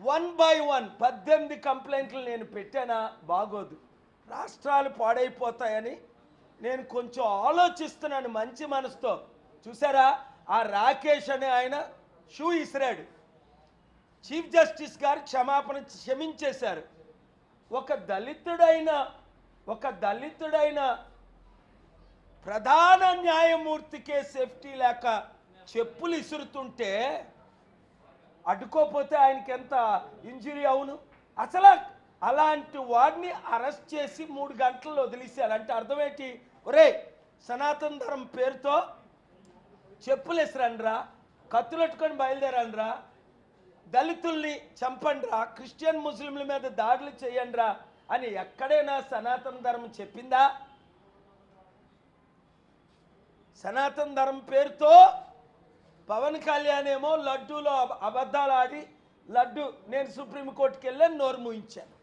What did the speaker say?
1 by 1 18 కంప్లైంట్లు నేను పెట్టానా బాగోదు, రాష్ట్రాలు పాడైపోతాయని నేను కొంచెం ఆలోచిస్తున్నాను మంచి మనసుతో. చూసారా, ఆ రాకేష్ అనే ఆయన షూ ఇసిరాడు, చీఫ్ జస్టిస్ గారు క్షమించేశారు. ఒక దళితుడైన ప్రధాన న్యాయమూర్తికే సేఫ్టీ లేక చెప్పులు ఇసురుతుంటే అడ్డుకోపోతే ఆయనకి ఎంత ఇంజురీ అవును. అసలు అలాంటి వాడిని అరెస్ట్ చేసి 3 గంటల్లో వదిలేశారు అంటే అర్థం ఏంటి? ఒరే, సనాతన ధర్మం పేరుతో చెప్పులు ఇసురండ్రా, కత్తులెట్టుకొని బయలుదేరండ్రా, దళితుల్ని చంపండ్రా, క్రిస్టియన్ ముస్లింల మీద దాడులు చేయండ్రా అని ఎక్కడైనా సనాతన ధర్మం చెప్పిందా? సనాతన ధర్మం పేరుతో పవన్ కళ్యాణ్ ఏమో లడ్డూలో అబద్ధాలు ఆడి నేను సుప్రీంకోర్టుకి వెళ్ళి నోరు మూయించాను.